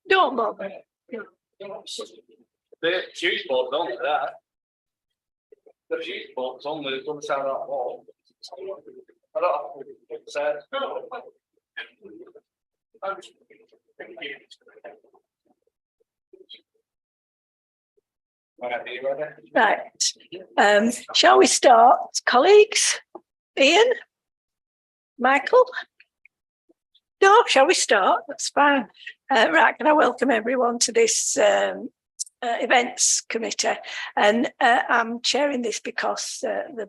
Don't bother. The fuse board's on there. The fuse board's on the other side of that wall. I don't know what it says. Right. Shall we start, colleagues? Ian? Michael? No, shall we start? That's fine. Right, can I welcome everyone to this events committee? And I'm chairing this because the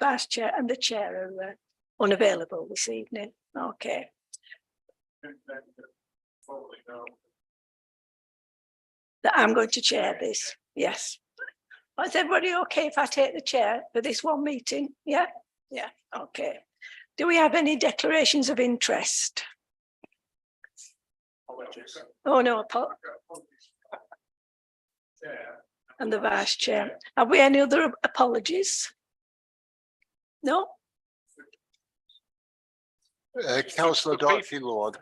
vice chair and the chair are unavailable this evening. Okay. That I'm going to chair this. Yes. Is everybody okay if I take the chair for this one meeting? Yeah. Yeah. Okay. Do we have any declarations of interest? Oh no, and the vice chair. Have we any other apologies? No. Councillor Dorothy Lord.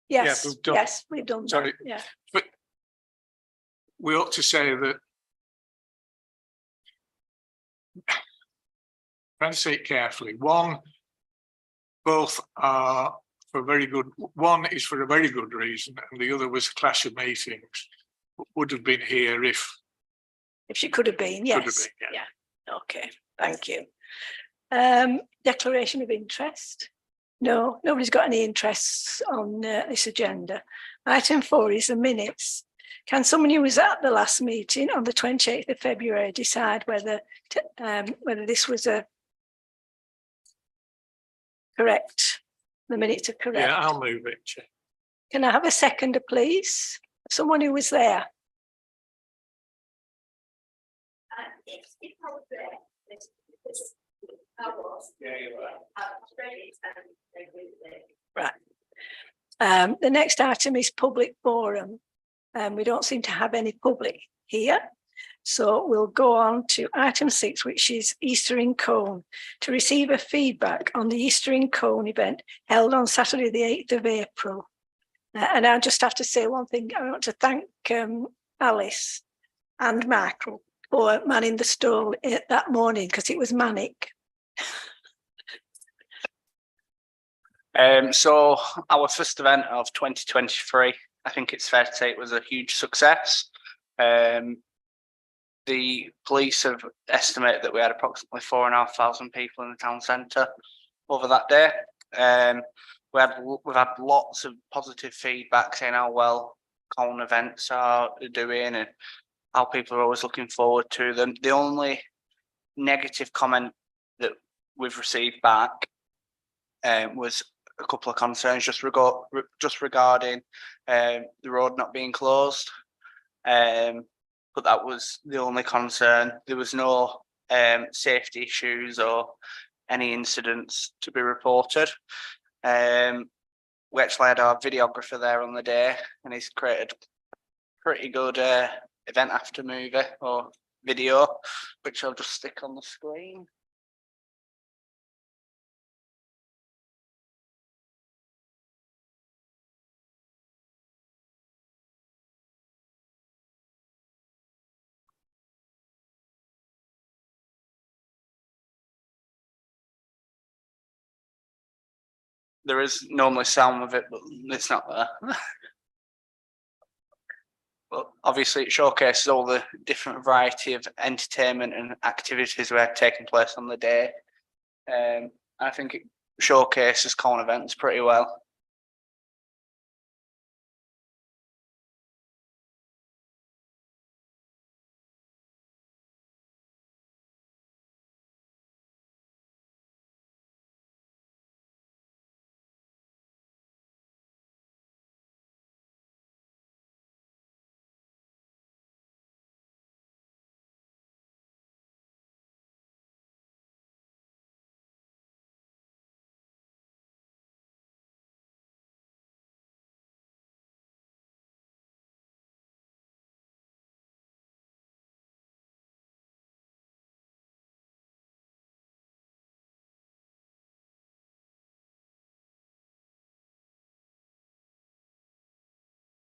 Yes. Yeah, yes, we've done sorry, that. Yeah. but we ought to say that. Trying to say it carefully. Both are for very good. One is for a very good reason, and the other was a clash of meetings. Would have been here if she could have been. Yes. Could have been, yeah. Okay. Thank you. Declaration of interest. No, nobody's got any interests on this agenda. Item 4 is the minutes. Can someone who was at the last meeting on the 28th of February decide whether this was a correct? The minutes are correct. Yeah, I'll move it. Chair. Can I have a seconder, please? Someone who was there. Right. The next item is public forum. We don't seem to have any public here. So we'll go on to item 6, which is Easter in Colne, to receive a feedback on the Easter in Colne event held on Saturday, the 8th of April. And I just have to say one thing. I want to thank Alice and Michael for manning the stall that morning, because it was manic. So our first event of 2023, I think it's fair to say it was a huge success. The police have estimated that we had approximately 4,500 people in the town centre over that day. We've had lots of positive feedback saying how well Colne events are doing and how people are always looking forward to them. The only negative comment that we've received back was a couple of concerns just regarding the road not being closed. But that was the only concern. There was no safety issues or any incidents to be reported. We actually had our videographer there on the day, and he's created pretty good event after movie or video, which I'll just stick on the screen. There is normally sound with it, but it's not there. But obviously it showcases all the different variety of entertainment and activities that are taking place on the day. I think it showcases Colne events pretty well.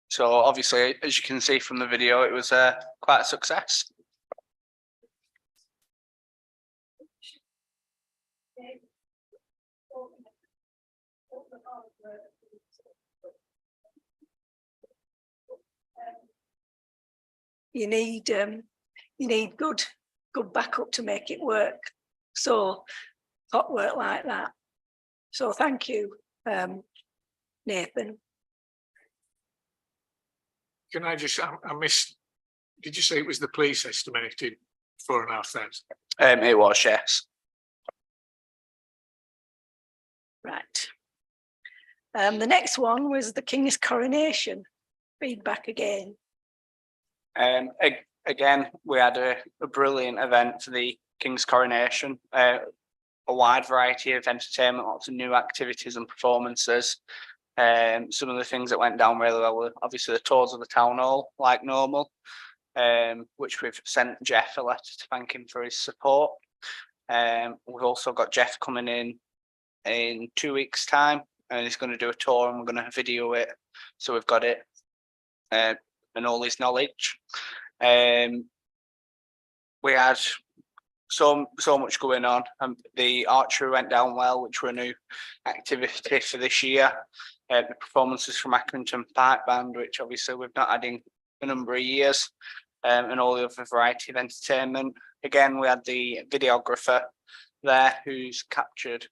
So obviously, as you can see from the video, it was quite a success. You need good backup to make it work. So hot work like that. So thank you, Nathan. Can I just, I missed, did you say it was the police estimated 4,500? It was, yes. Right. The next one was the King's coronation. Feedback again. Again, we had a brilliant event for the King's coronation. A wide variety of entertainment, lots of new activities and performances. Some of the things that went down really well were obviously the tours of the town hall, like normal, which we've sent Jeff a letter to thank him for his support. We've also got Jeff coming in 2 weeks' time, and he's going to do a tour, and we're going to video it, so we've got it and all his knowledge. We had so much going on, and the archery went down well, which were a new activity for this year. The performances from Accrington Pipe Band, which obviously we've not had in a number of years, and all the other variety of entertainment. Again, we had the videographer there who's captured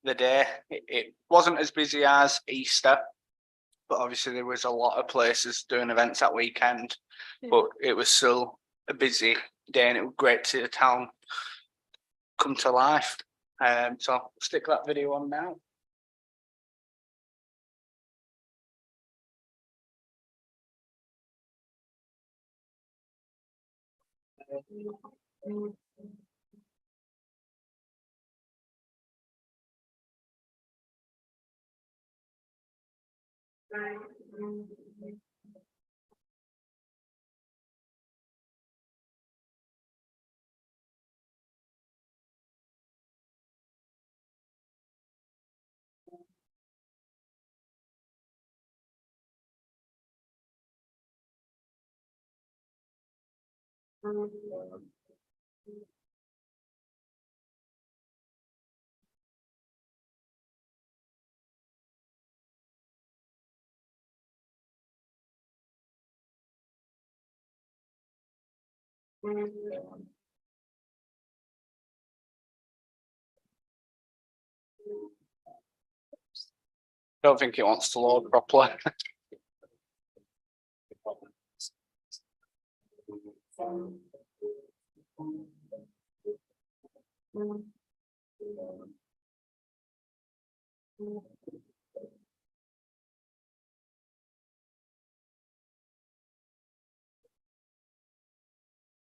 the day. It wasn't as busy as Easter, but obviously there was a lot of places doing events that weekend, but it was still a busy day, and it was great to see the town come to life. So I'll stick that video on now. Don't think it wants to load properly.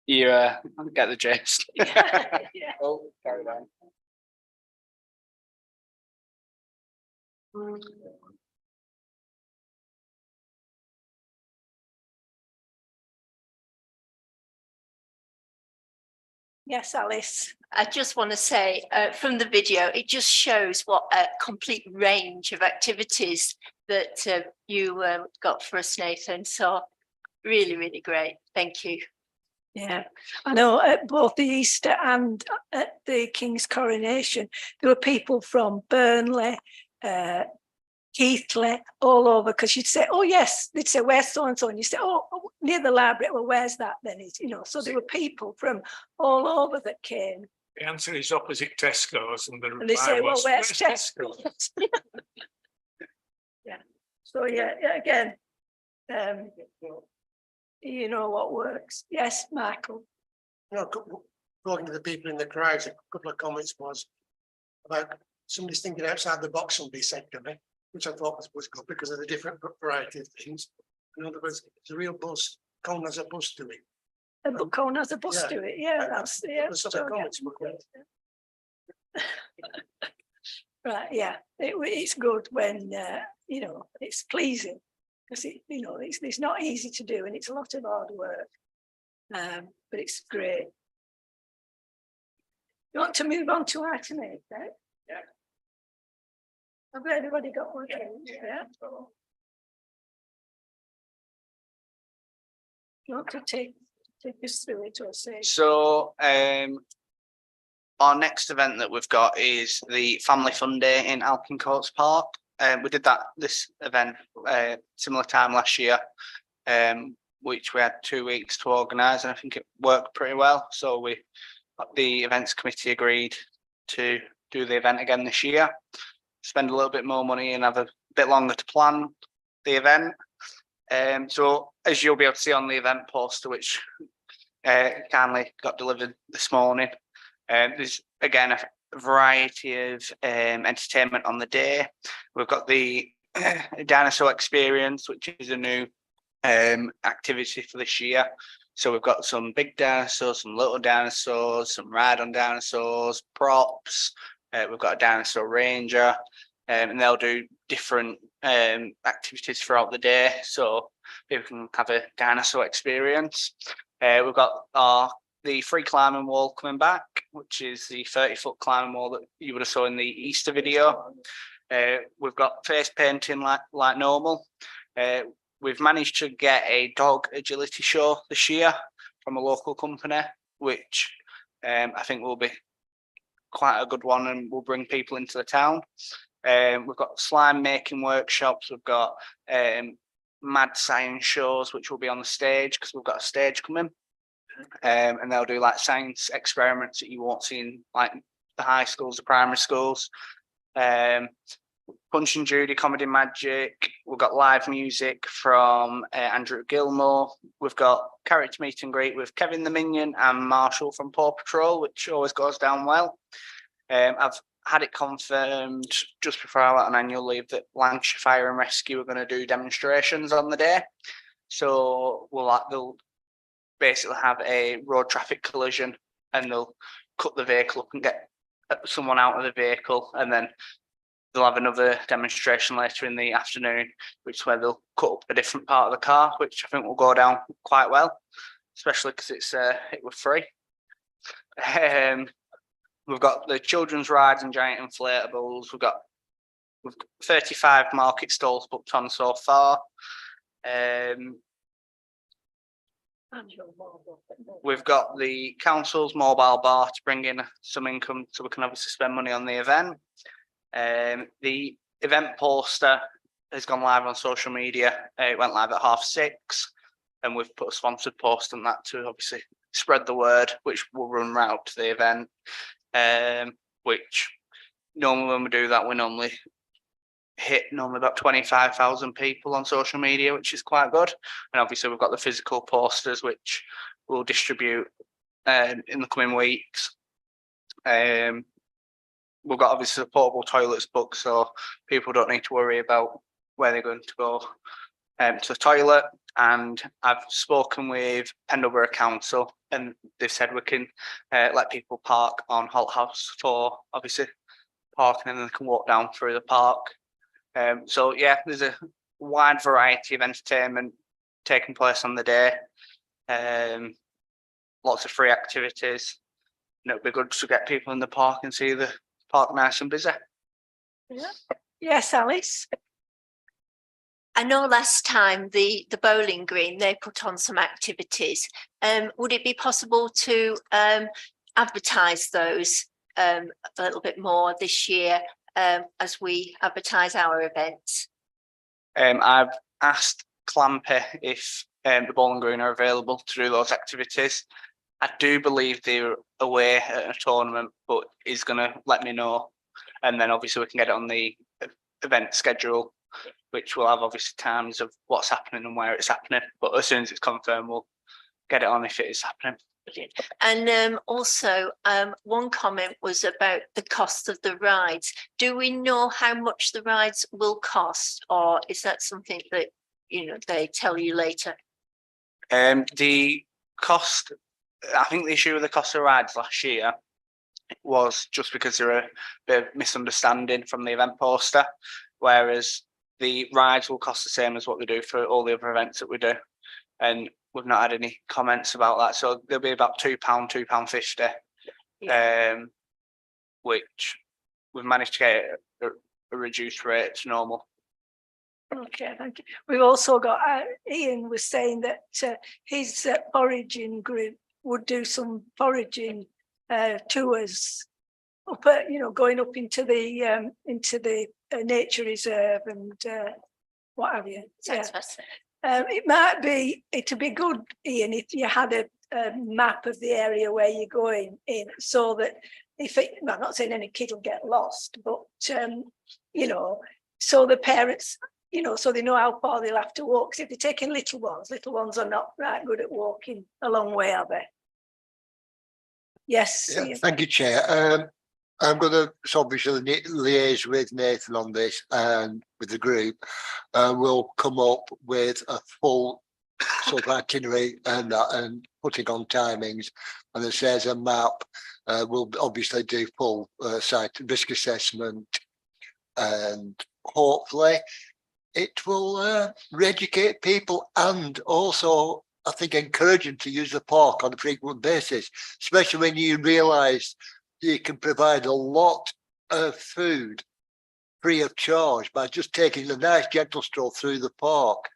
You get the gist. Yeah. Oh, carry on. Yes, Alice. I just want to say from the video, it just shows what a complete range of activities that you got for us, Nathan. So really, really great. Thank you. Yeah, I know at both the Easter and at the King's coronation, there were people from Burnley, Keighley, all over, because you'd say, oh yes, they'd say, where's so-and-so? And you say, oh, near the library. Well, where's that then? It's, you know, so there were people from all over that came. The answer is opposite Tesco's, and the And they reply say, well, was, where's Tesco? Tesco? Yeah, so yeah, again, you know what works. Yes, Michael. Talking to the people in the crowds, a couple of comments was about somebody's thinking outside the box, somebody said to me, which I thought was good because of the different variety of things. In other words, it's a real bus. Cone has a bus to it. But Cone has a bus yeah. to it. Yeah, that's yeah. There's some so, comments were good. Right, yeah, it's good when you know, it's pleasing because it, you know, it's not easy to do and it's a lot of hard work, but it's great. You want to move on to item 8, then? Yeah. Have everybody got one? Yeah. Not to take us through it or say. So, our next event that we've got is the Family Fun Day in Alpine Courts Park. We did this event, similar time last year, which we had 2 weeks to organise, and I think it worked pretty well. So the events committee agreed to do the event again this year, spend a little bit more money and have a bit longer to plan the event. So as you'll be able to see on the event poster, which kindly got delivered this morning, there's again a variety of entertainment on the day. We've got the dinosaur experience, which is a new activity for this year. So we've got some big dinosaurs, some little dinosaurs, some ride on dinosaurs, props. We've got a dinosaur ranger, and they'll do different activities throughout the day, so people can have a dinosaur experience. We've got the free climbing wall coming back, which is the 30-foot climbing wall that you would have saw in the Easter video. We've got face painting like normal. We've managed to get a dog agility show this year from a local company, which I think will be quite a good one and will bring people into the town. We've got slime making workshops. We've got mad science shows, which will be on the stage because we've got a stage coming. And they'll do like science experiments that you won't see in like the high schools, the primary schools. Punch and Judy Comedy Magic. We've got live music from Andrew Gilmore. We've got character meet and greet with Kevin the Minion and Marshall from Paw Patrol, which always goes down well. I've had it confirmed just before I went on annual leave that Lancashire Fire and Rescue are going to do demonstrations on the day. So they'll basically have a road traffic collision and they'll cut the vehicle up and get someone out of the vehicle, and then they'll have another demonstration later in the afternoon, which is where they'll cut up a different part of the car, which I think will go down quite well, especially because it was free. We've got the children's rides and giant inflatables. We've got 35 market stalls booked on so far. We've got the council's mobile bar to bring in some income so we can obviously spend money on the event. The event poster has gone live on social media. It went live at 6:30, and we've put a sponsored post on that to obviously spread the word, which will run right up to the event. Which normally when we do that, we normally hit about 25,000 people on social media, which is quite good. And obviously we've got the physical posters, which we'll distribute in the coming weeks. We've got obviously the portable toilets booked, so people don't need to worry about where they're going to go to the toilet. And I've spoken with Pendlebury Council, and they've said we can let people park on Holt House for obviously parking, and then they can walk down through the park. So yeah, there's a wide variety of entertainment taking place on the day. Lots of free activities. And it'll be good to get people in the park and see the park nice and busy. Yeah. Yes, Alice. I know last time the bowling green, they put on some activities. Would it be possible to advertise those a little bit more this year as we advertise our events? I've asked Clampy if the bowling green are available to do those activities. I do believe they're away at a tournament, but he's going to let me know. And then obviously we can get it on the event schedule, which will have obviously times of what's happening and where it's happening. But as soon as it's confirmed, we'll get it on if it is happening. And also, one comment was about the cost of the rides. Do we know how much the rides will cost, or is that something that they tell you later? The cost, I think the issue with the cost of rides last year was just because there were a bit of misunderstanding from the event poster, whereas the rides will cost the same as what they do for all the other events that we do. And we've not had any comments about that. So they'll be about £2.50, which we've managed to get a reduced rate to normal. Okay, thank you. We've also got, Ian was saying that his foraging group would do some foraging tours up at, going up into the nature reserve and what have you. Yeah. Sounds fascinating. It'd be good, Ian, if you had a map of the area where you're going in, so that I'm not saying any kid will get lost, but so the parents, so they know how far they'll have to walk. 'Cause if they're taking little ones are not right good at walking a long way, are they? Yes. Yeah, Ian. thank you, Chair. I'm going to obviously liaise with Nathan on this and with the group. We'll come up with a full sort of itinerary and putting on timings. And it says a map. We'll obviously do full site risk assessment, and hopefully it will re-educate people, and also I think encourage them to use the park on a frequent basis, especially when you realise you can provide a lot of food free of charge by just taking a nice gentle stroll through the park.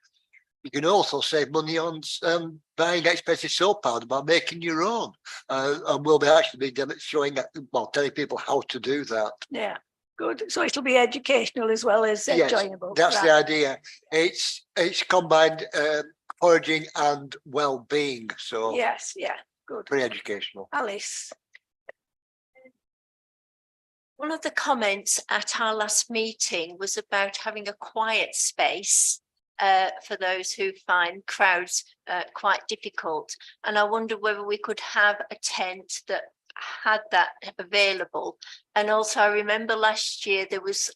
You can also save money on buying expensive soap powder by making your own. And we'll be actually showing, telling people how to do that. Yeah, good. So it'll be educational as well as Yes, enjoyable. that's the Right. idea. It's combined foraging and well-being, so Yes, yeah, good. very educational. Alice. One of the comments at our last meeting was about having a quiet space for those who find crowds quite difficult. And I wonder whether we could have a tent that had that available. And also I remember last year there was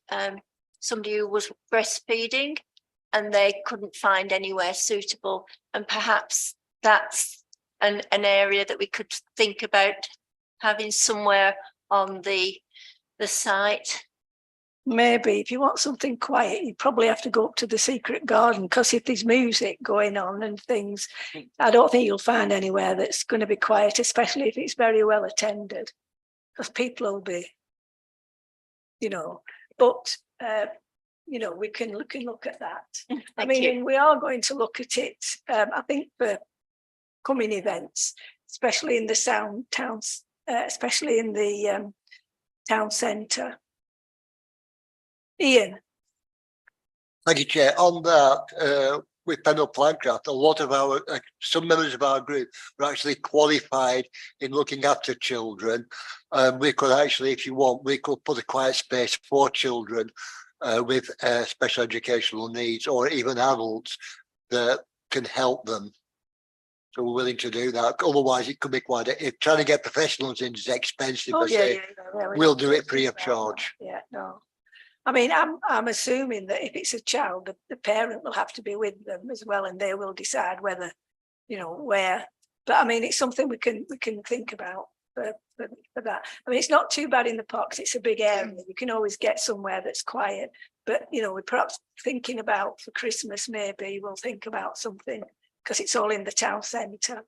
somebody who was breastfeeding and they couldn't find anywhere suitable. And perhaps that's an area that we could think about having somewhere on the site. Maybe if you want something quiet, you probably have to go up to the secret garden, because if there's music going on and things, I don't think you'll find anywhere that's going to be quiet, especially if it's very well attended, because people will be, but we can look at that. I Thank mean, you. and we are going to look at it, I think, for coming events, especially in the towns, especially in the town centre. Ian. Thank you, Chair. On that, with Pendle Plancraft, a lot of some members of our group are actually qualified in looking after children. We could actually, if you want, we could put a quiet space for children with special educational needs, or even adults that can help them. So we're willing to do that. Otherwise, it could be quite. If trying to get professionals in is expensive, we'll do it free of charge. Yeah, no. I mean, I'm assuming that if it's a child, the parent will have to be with them as well, and they will decide whether, where. But I mean, it's something we can think about for that. I mean, it's not too bad in the parks. It's a big area. You can always get somewhere that's quiet. But we're perhaps thinking about for Christmas. Maybe we'll think about something, because it's all in the town centre.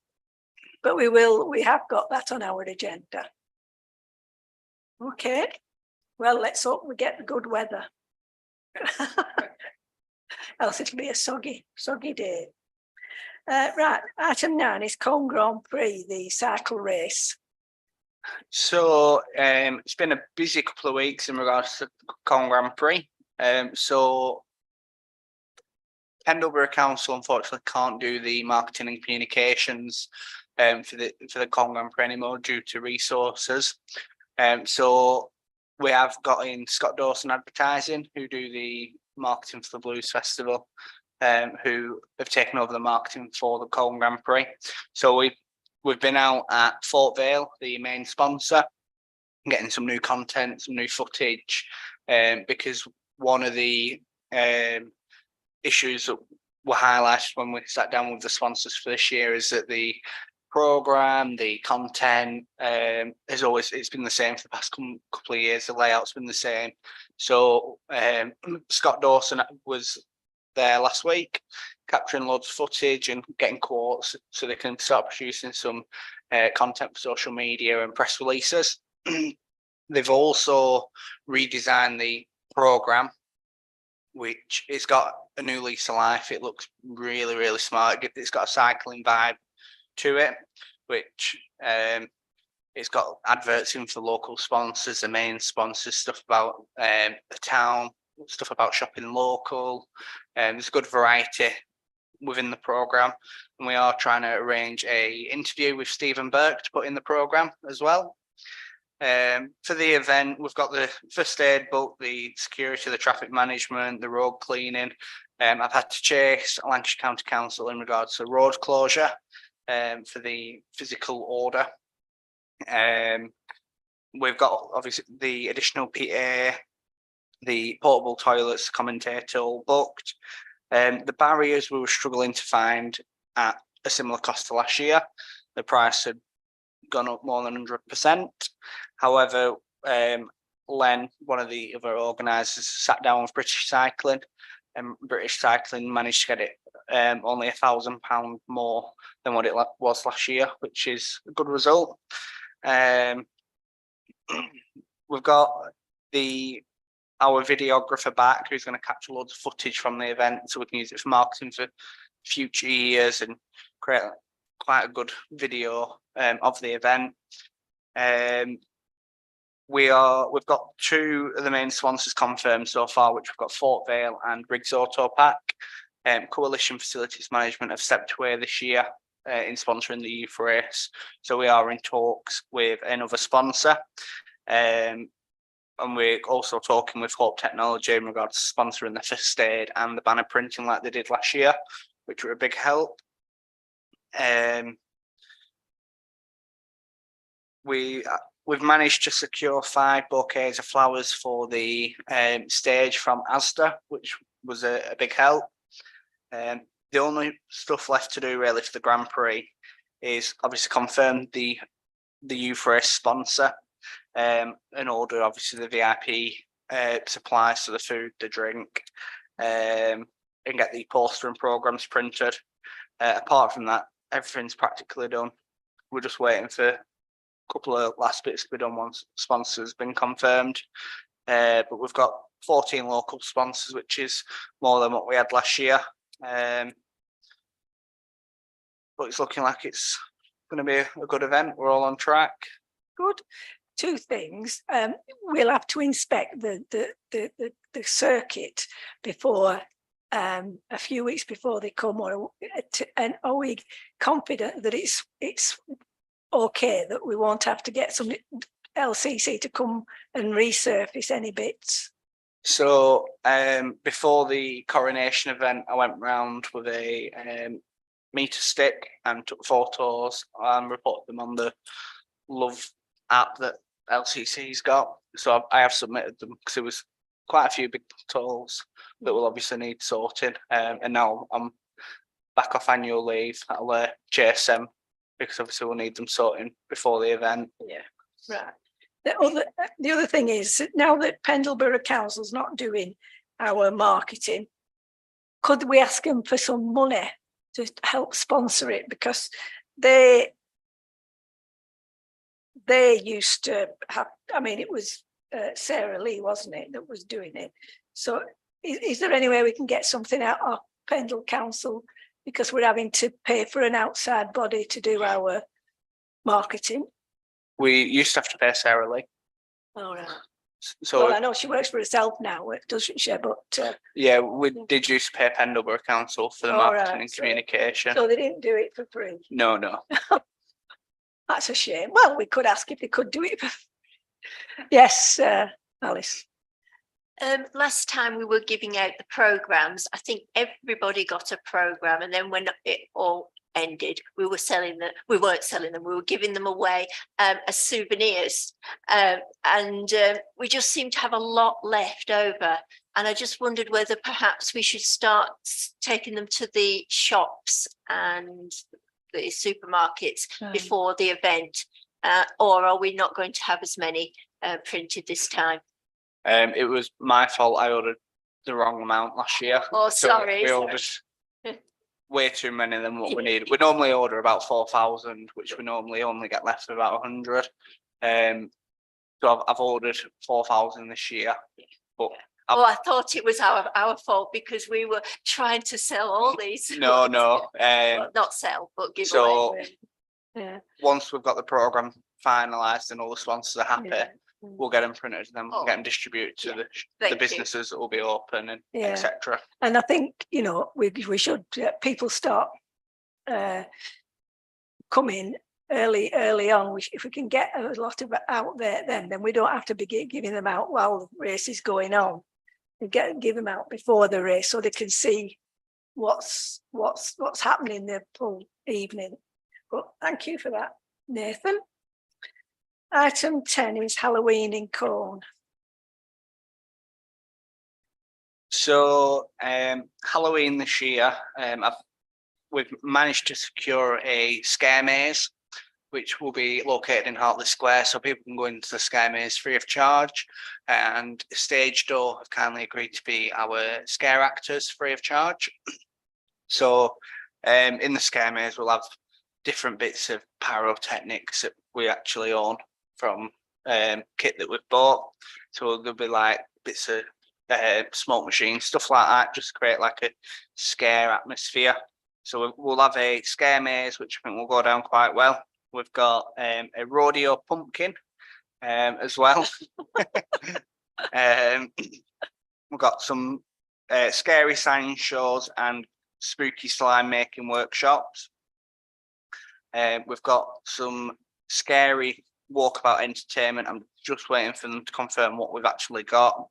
But we have got that on our agenda. Okay. Well, let's hope we get the good weather. Else it'll be a soggy day. Right, item 9 is Colne Grand Prix, the cycle race. So it's been a busy couple of weeks in regards to Colne Grand Prix. So Pendlebury Council unfortunately can't do the marketing and communications for the Colne Grand Prix anymore due to resources. So we have got in Scott Dawson Advertising, who do the marketing for the Blues Festival, who have taken over the marketing for the Colne Grand Prix. So we've been out at Fort Vale, the main sponsor, getting some new content, some new footage, because one of the issues that were highlighted when we sat down with the sponsors for this year is that the program, the content, it's been the same for the past couple of years. The layout's been the same. So Scott Dawson was there last week, capturing loads of footage and getting quotes so they can start producing some content for social media and press releases. They've also redesigned the program which it's got a new lease of life. It looks really, really smart. It's got a cycling vibe to it, which it's got adverts in for local sponsors, the main sponsors, stuff about the town, stuff about shopping local. There's a good variety within the programme, and we are trying to arrange a interview with Stephen Burke to put in the programme as well. For the event, we've got the first aid book, the security, the traffic management, the road cleaning. I've had to chase Lancashire County Council in regards to road closure for the physical order. We've got obviously the additional PA, the portable toilets, commentator all booked. The barriers we were struggling to find at a similar cost to last year. The price had gone up more than 100%. However, Len, one of the other organisers, sat down with British Cycling, and British Cycling managed to get it only £1,000 more than what it was last year, which is a good result. We've got our videographer back, who's going to capture loads of footage from the event so we can use it for marketing for future years and create quite a good video of the event. We've got two of the main sponsors confirmed so far, which we've got Fort Vale and Riggs Auto Pack. Coalition Facilities Management have stepped away this year in sponsoring the youth race, so we are in talks with another sponsor. And we're also talking with Hope Technology in regards to sponsoring the first aid and the banner printing like they did last year, which were a big help. We've managed to secure 5 bouquets of flowers for the stage from Asda, which was a big help. The only stuff left to do really for the Grand Prix is obviously confirm the youth race sponsor and order obviously the VIP supplies, so the food, the drink, and get the poster and programmes printed. Apart from that, everything's practically done. We're just waiting for a couple of last bits to be done once sponsors been confirmed. But we've got 14 local sponsors, which is more than what we had last year. But it's looking like it's going to be a good event. We're all on track. Good. 2 things. We'll have to inspect the circuit before a few weeks before they come. And are we confident that it's okay, that we won't have to get some LCC to come and resurface any bits? So before the coronation event, I went round with a meter stick and took photos and reported them on the Love app that LCC's got. So I have submitted them because there was quite a few big tolls that will obviously need sorting. And now I'm back off annual leave. I'll chase them because obviously we'll need them sorting before the event. Yeah, right. The other thing is, now that Pendleborough Council's not doing our marketing, could we ask them for some money to help sponsor it? Because they used to have, I mean, it was Sarah Lee, wasn't it, that was doing it. So is there any way we can get something out of Pendle Council, because we're having to pay for an outside body to do our marketing? We used to have to pay Sarah Lee. All right. So Well, I know she works for herself now, doesn't she? But yeah, we did used to pay Pendleborough Council for the All marketing right, and so- communication. so they didn't do it for free. No. That's a shame. Well, we could ask if they could do it. Yes, Alice. Last time we were giving out the programs, I think everybody got a program, and then when it all ended, we weren't selling them, we were giving them away as souvenirs, and we just seem to have a lot left over. And I just wondered whether perhaps we should start taking them to the shops and the supermarkets before the event, or are we not going to have as many printed this time? It was my fault. I ordered the wrong amount last year. Oh, So sorry. we ordered way too many than what we need. We normally order about 4,000, which we normally only get left of about 100. So I've ordered 4,000 this year, but Oh, I thought it was our fault because we were trying to sell all these. No, no. Well, not sell, but give So away. Yeah. once we've got the programme finalised and all the sponsors are happy, Yeah. we'll get them printed and then we'll Oh, get them distributed to yeah. the Thank you. businesses that will be open and Yeah. etc. And I think, you know, we should, people start coming early on. If we can get a lot of it out there, then we don't have to be giving them out while the race is going on. We give them out before the race so they can see what's happening the full evening. But thank you for that, Nathan. Item 10 is Halloween in Colne. So Halloween this year, we've managed to secure a scare maze, which will be located in Hartley Square, so people can go into the scare maze free of charge. And Stage Door have kindly agreed to be our scare actors free of charge. So in the scare maze, we'll have different bits of pyrotechnics that we actually own from kit that we've bought. So there'll be like bits of smoke machines, stuff like that, just to create like a scare atmosphere. So we'll have a scare maze, which I think will go down quite well. We've got a rodeo pumpkin as well. We've got some scary science shows and spooky slime making workshops. We've got some scary walkabout entertainment. I'm just waiting for them to confirm what we've actually got.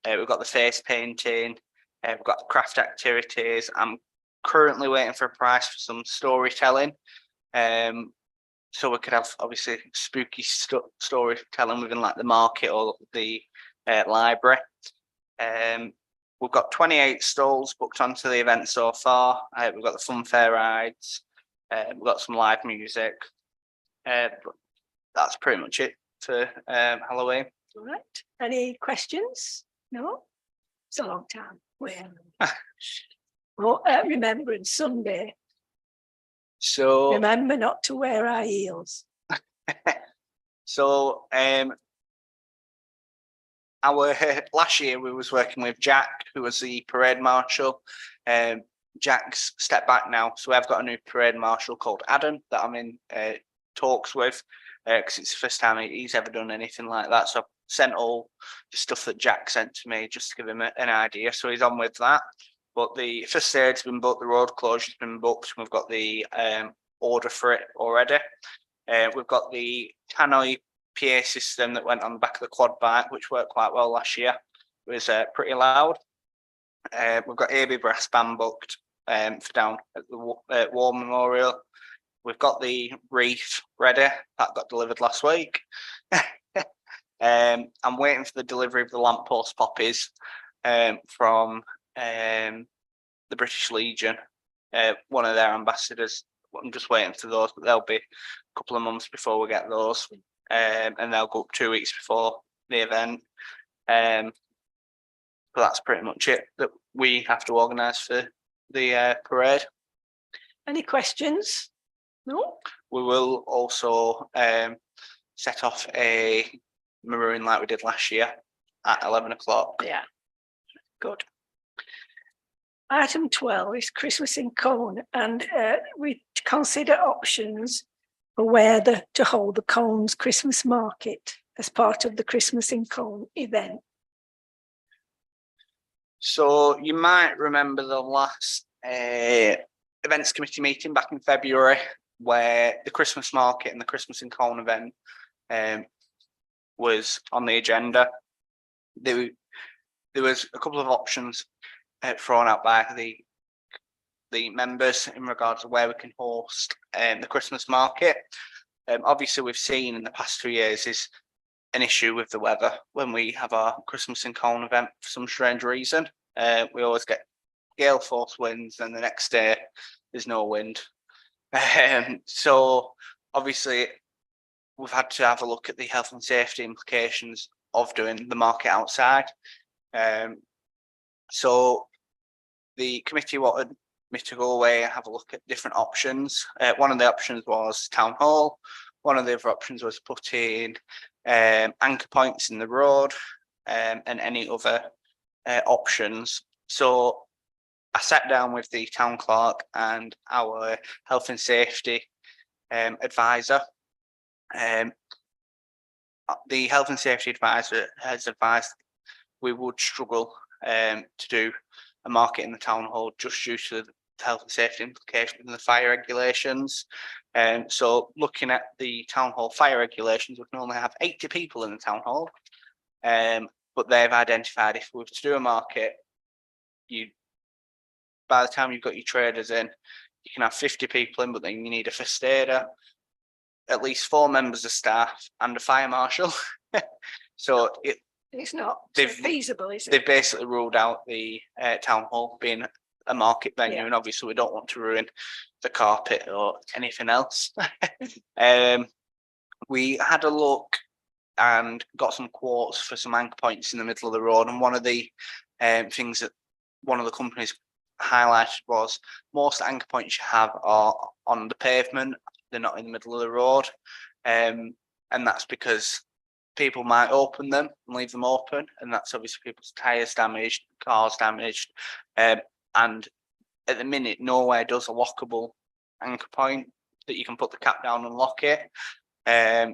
We've got the face painting. We've got craft activities. I'm currently waiting for a price for some storytelling. So we could have obviously spooky storytelling within like the market or the library. We've got 28 stalls booked onto the event so far. We've got the fun fair rides. We've got some live music. But that's pretty much it for Halloween. All right. Any questions? No? It's a long time. Well, Remembrance Sunday. So Remember not to wear our heels. So our last year we was working with Jack, who was the parade marshal. Jack's stepped back now, so I've got a new parade marshal called Adam that I'm in talks with because it's the first time he's ever done anything like that. So I've sent all the stuff that Jack sent to me just to give him an idea. So he's on with that. But the first aid's been booked, the road closure's been booked, and we've got the order for it already. We've got the Tannoy PA system that went on the back of the quad bike, which worked quite well last year. It was pretty loud. We've got AB Brass Band booked for down at the War Memorial. We've got the wreath ready. That got delivered last week. I'm waiting for the delivery of the lamppost poppies from the British Legion, one of their ambassadors. I'm just waiting for those, but they'll be a couple of months before we get those, and they'll go up 2 weeks before the event. But that's pretty much it that we have to organise for the parade. Any questions? No? We will also set off a maroon like we did last year at 11 o'clock. Yeah. Good. Item 12 is Christmas in Colne, and we consider options for where to hold the Colne's Christmas market as part of the Christmas in Colne event. So you might remember the last events committee meeting back in February where the Christmas market and the Christmas in Colne event was on the agenda. There was a couple of options thrown out by the members in regards to where we can host the Christmas market. Obviously, we've seen in the past 2 years is an issue with the weather when we have our Christmas in Colne event for some strange reason. We always get gale force winds, and the next day there's no wind. So obviously, we've had to have a look at the health and safety implications of doing the market outside. So the committee wanted me to go away and have a look at different options. One of the options was town hall. One of the other options was putting anchor points in the road and any other options. So I sat down with the town clerk and our health and safety advisor. The health and safety advisor has advised we would struggle to do a market in the town hall just due to the health and safety implications and the fire regulations. So looking at the town hall fire regulations, we can only have 80 people in the town hall. But they've identified if we were to do a market, by the time you've got your traders in, you can have 50 people in, but then you need a first aider, at least 4 members of staff and a fire marshal. So It's not They've- feasible, is they've it? basically ruled out the town hall being a market venue, Yeah. and obviously we don't want to ruin the carpet or anything else. We had a look and got some quotes for some anchor points in the middle of the road, and one of the things that one of the companies highlighted was most anchor points you have are on the pavement, they're not in the middle of the road, and that's because people might open them and leave them open, and that's obviously people's tires damaged, cars damaged, and at the minute nowhere does a lockable anchor point that you can put the cap down and lock it.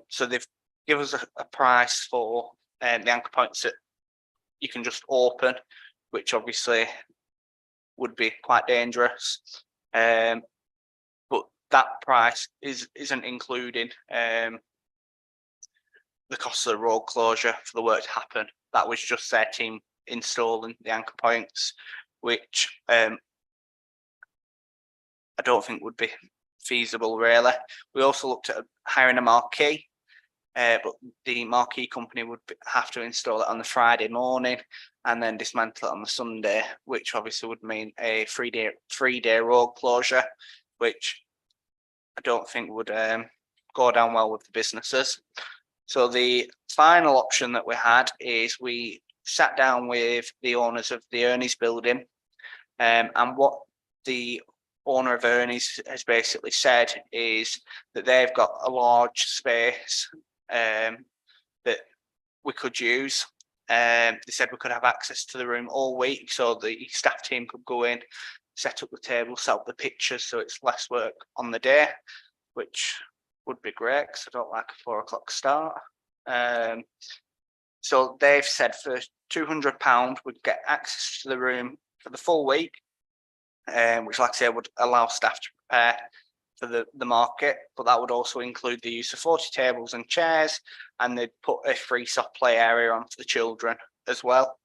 So they've given us a price for the anchor points that you can just open, which obviously would be quite dangerous. But that price isn't including the cost of the road closure for the work to happen. That was just their team installing the anchor points, which I don't think would be feasible really. We also looked at hiring a marquee, but the marquee company would have to install it on the Friday morning and then dismantle it on the Sunday, which obviously would mean a 3-day road closure, which I don't think would go down well with the businesses. So the final option that we had is we sat down with the owners of the Ernie's building, and what the owner of Ernie's has basically said is that they've got a large space that we could use. They said we could have access to the room all week, so the staff team could go in, set up the table, set up the pictures, so it's less work on the day, which would be great because I don't like a 4 o'clock start. So they've said for £200 we'd get access to the room for the full week, which, like I say, would allow staff to prepare for the market, but that would also include the use of 40 tables and chairs, and they'd put a free soft play area on for the children as well.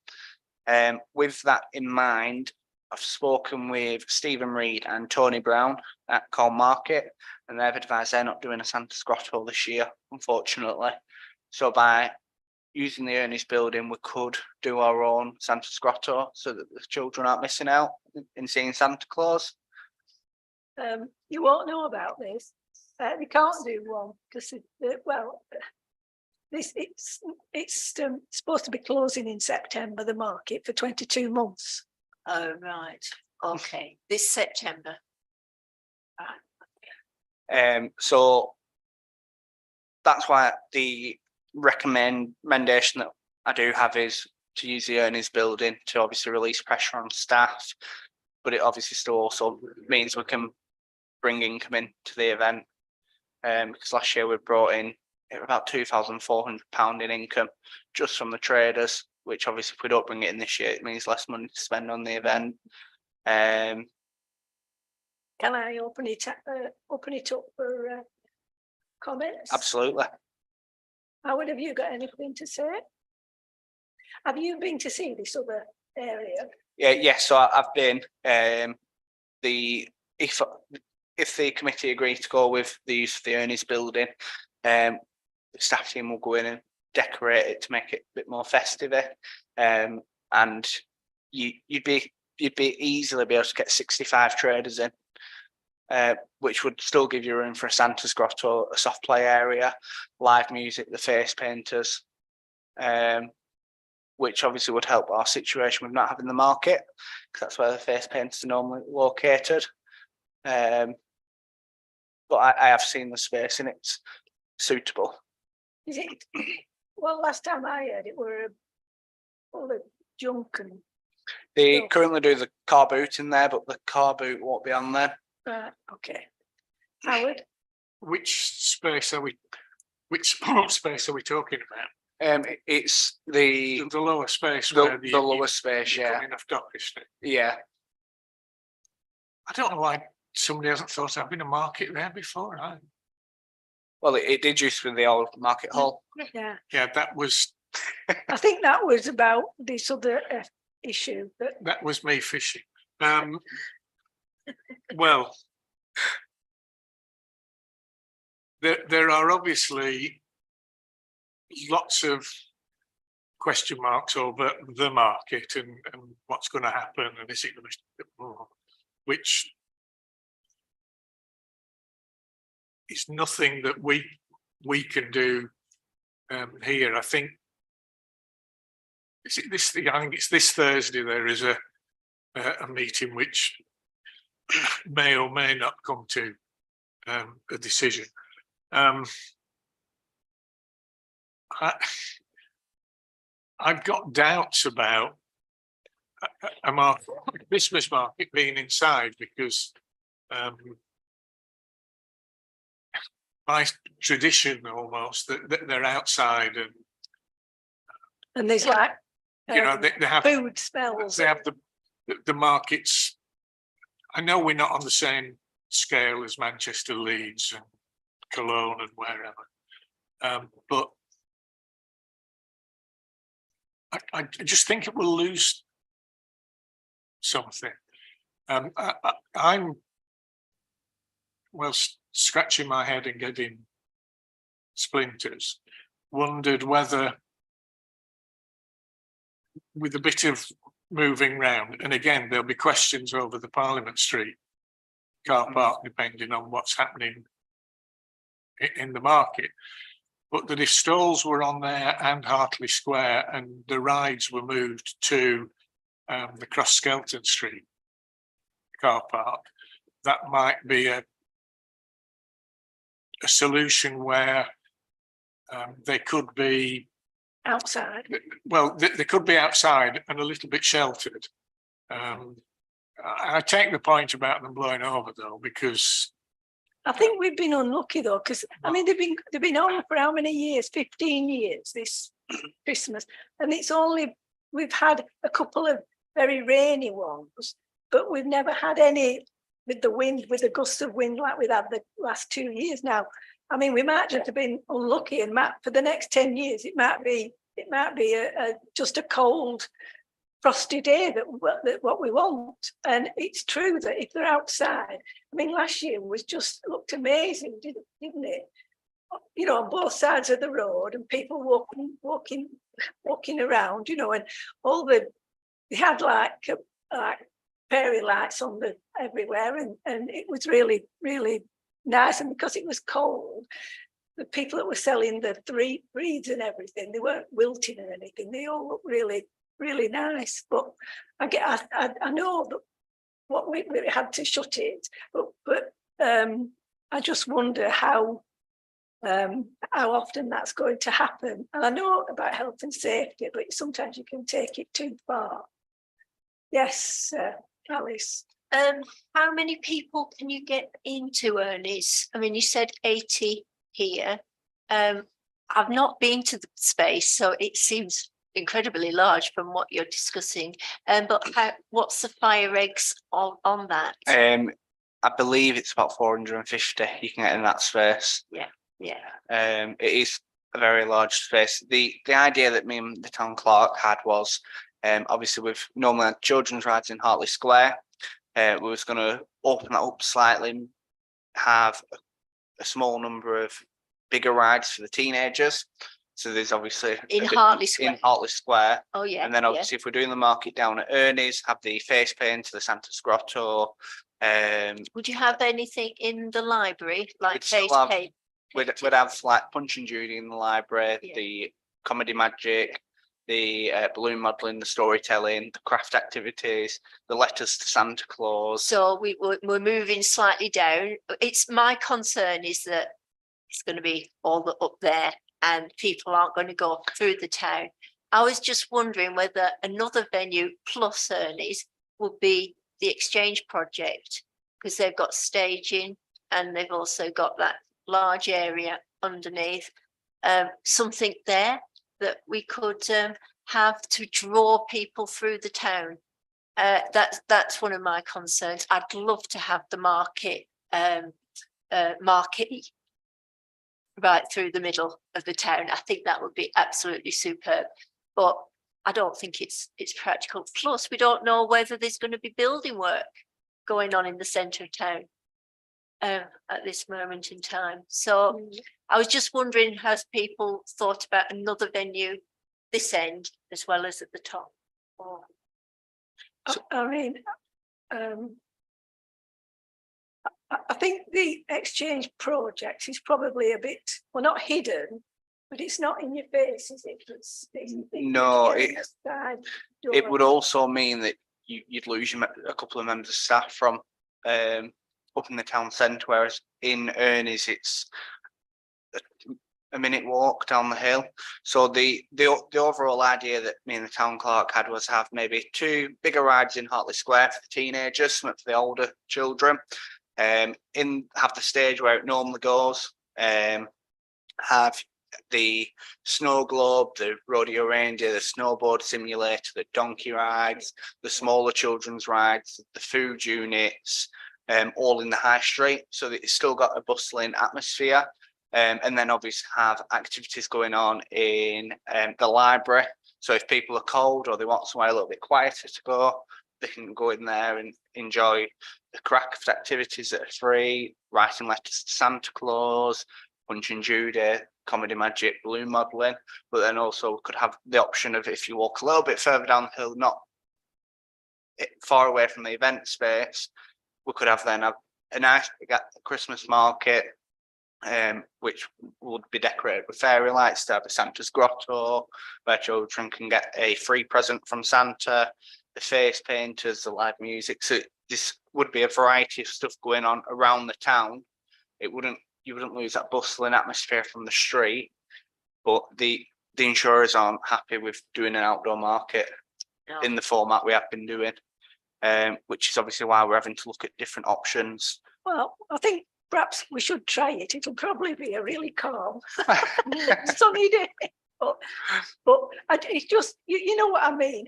With that in mind, I've spoken with Stephen Reed and Tony Brown at Colne Market, and they've advised they're not doing a Santa's Grotto this year, unfortunately. So by using the Ernie's building, we could do our own Santa's Grotto so that the children aren't missing out in seeing Santa Claus. You won't know about this. They can't do one because it's supposed to be closing in September, the market, for 22 months. Oh, right. Okay. This September. So that's why the recommendation that I do have is to use the Ernie's building to obviously release pressure on staff, but it obviously still also means we can bring income into the event. Because last year we brought in about £2,400 in income just from the traders, which obviously if we don't bring it in this year, it means less money to spend on the event. Can I open it up for comments? Absolutely. Howard, have you got anything to say? Have you been to see this other area? Yes, so I've been. If the committee agree to go with the use of the Ernie's building, the staff team will go in and decorate it to make it a bit more festive. And you'd be easily be able to get 65 traders in, which would still give you room for a Santa's Grotto, a soft play area, live music, the face painters, which obviously would help our situation with not having the market, because that's where the face painters are normally located. But I have seen the space and it's suitable. Is it? Well, last time I heard it were full of junk and They No. currently do the car boot in there, but the car boot won't be on there. Right, okay. Howard? Which space are we space are we talking about? It's the The lower space where the lower space, you're yeah, coming off Dock Street. yeah. I don't know why somebody hasn't thought of having a market there before. Well, it did used to be the old market hall. Yeah, Yeah, that was I think that was about this other issue that me fishing. Well, there are obviously lots of question marks over the market and what's going to happen and is it going to, which is nothing that we can do here. I think is it this? I think it's this Thursday. There is a meeting which may or may not come to a decision. I've got doubts about a market, Christmas market being inside because by tradition almost that they're outside and there's like you know they have food smells. they have the markets. I know we're not on the same scale as Manchester, Leeds and Cologne and wherever, but I just think it will lose something. I'm well scratching my head and getting splinters. Wondered whether, with a bit of moving round, and again there'll be questions over the Parliament Street car park depending on what's happening in the market. But that if stalls were on there and Hartley Square and the rides were moved to the Cross Skelton Street car park, that might be a solution where they could be Outside. well, they could be outside and a little bit sheltered. I take the point about them blowing over though, because I think we've been unlucky though, because I mean they've been on for how many years? 15 years this Christmas, and it's only we've had a couple of very rainy ones, but we've never had any with the wind, with the gusts of wind like we've had the last 2 years now. I mean, we might just have been unlucky, and for the next 10 years, it might be just a cold, frosty day that what we want. And it's true that if they're outside, I mean, last year was just looked amazing, didn't it? You know, on both sides of the road, and people walking around, you know, and all they had like fairy lights on everywhere, and it was really, really nice. And because it was cold, the people that were selling the breeds and everything, they weren't wilting or anything. They all looked really, really nice. But I know that what we had to shut it, but I just wonder how often that's going to happen. And I know about health and safety, but sometimes you can take it too far. Yes, Alice. How many people can you get into Ernie's? I mean, you said 80 here. I've not been to the space, so it seems incredibly large from what you're discussing. But what's the fire eggs on that? I believe it's about 450 you can get in that space. Yeah. It is a very large space. The idea that me and the town clerk had was, obviously we've normally had children's rides in Hartley Square. We was going to open that up slightly, have a small number of bigger rides for the teenagers. So there's obviously In Hartley Square. In Hartley Square. Oh yeah. And then obviously if we're doing the market down at Ernie's, have the face paint to the Santa's Grotto. Would you have anything in the library, like We'd still face have- paint? We'd have like Punch and Judy in the library, Yeah. the comedy magic, the balloon modelling, the storytelling, the craft activities, the letters to Santa Claus. So we're moving slightly down. It's my concern is that it's going to be all up there and people aren't going to go through the town. I was just wondering whether another venue plus Ernie's would be the Exchange project, because they've got staging and they've also got that large area underneath. Something there that we could have to draw people through the town. That's one of my concerns. I'd love to have the market right through the middle of the town. I think that would be absolutely superb, but I don't think it's practical. Plus, we don't know whether there's going to be building work going on in the centre of town at this moment in time. So I was just wondering, has people thought about another venue this end as well as at the top? Or I mean, I think the Exchange project is probably a bit, well, not hidden, but it's not in your face, is it? No, getting a side It door. would also mean that you'd lose a couple of members of staff from up in the town centre, whereas in Ernie's it's a minute walk down the hill. So the overall idea that me and the town clerk had was have maybe 2 bigger rides in Hartley Square for the teenagers, something for the older children. Have the stage where it normally goes. Have the snow globe, the rodeo reindeer, the snowboard simulator, the donkey rides, the smaller children's rides, the food units, all in the high street, so that it's still got a bustling atmosphere. And then obviously have activities going on in the library. So if people are cold or they want somewhere a little bit quieter to go, they can go in there and enjoy the craft activities that are free, writing letters to Santa Claus, Punch and Judy, comedy magic, balloon modelling. But then also could have the option of, if you walk a little bit further down the hill, not far away from the event space, we could have then a nice Christmas market, which would be decorated with fairy lights, to have a Santa's grotto where children can get a free present from Santa, the face painters, the live music. So this would be a variety of stuff going on around the town. You wouldn't lose that bustling atmosphere from the street, but the insurers aren't happy with doing an outdoor market in the format we have been doing, which is obviously why we're having to look at different options. Well, I think perhaps we should try it. It'll probably be a really calm, sunny day. But it's just, you know what I mean?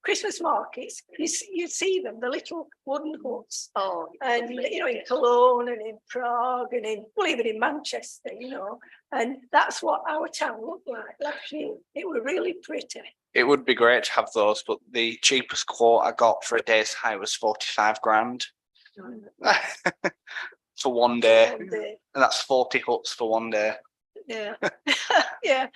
Christmas markets, you see them, the little wooden huts. oh, And, you know, in Cologne and in Prague and well, even in Manchester, you know, and that's what our town looked like last year. It was really pretty. It would be great to have those, but the cheapest quote I got for a day's hire was 45 grand for one day, One day. and that's 40 huts for one day. Yeah, yeah.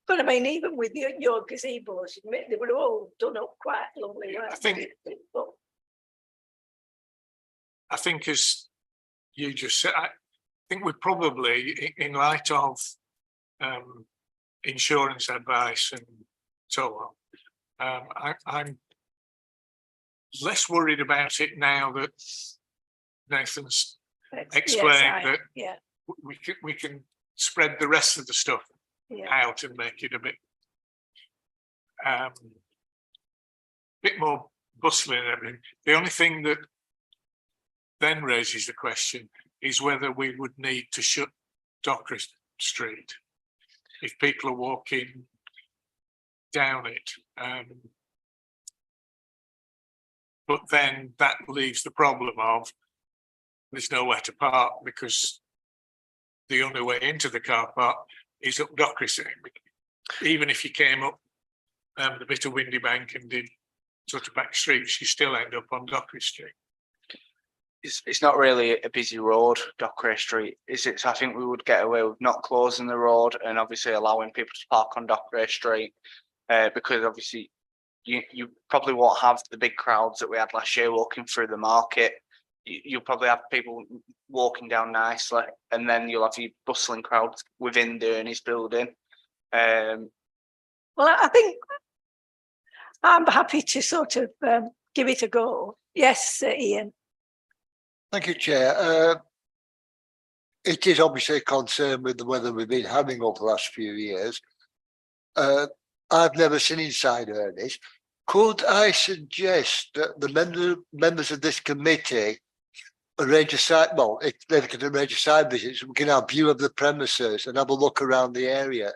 But I mean, even with your gazebos, they were all done up quite lovely. I think- But I think, as you just said, I think we're probably, in light of insurance advice and so on, I'm less worried about it now that Nathan's explained that yeah, we can spread the rest of the stuff yeah. out and make it a bit more bustling and everything. The only thing that then raises the question is whether we would need to shut Dockery Street if people are walking down it. But then that leaves the problem of there's nowhere to park, because the only way into the car park is up Dockery Street. Even if you came up the bit of Windy Bank and did sort of back streets, you still end up on Dockery Street. It's not really a busy road, Dockery Street, is it? So I think we would get away with not closing the road and obviously allowing people to park on Dockery Street, because obviously you probably won't have the big crowds that we had last year walking through the market. You'll probably have people walking down nicely, and then you'll have your bustling crowds within the Ernie's building. Well, I think I'm happy to sort of give it a go. Yes, Ian. Thank you, Chair. It is obviously a concern with the weather we've been having over the last few years. I've never seen inside Ernest. Could I suggest that the members of this committee arrange a site, well, if they can arrange a site visit, so we can have view of the premises and have a look around the area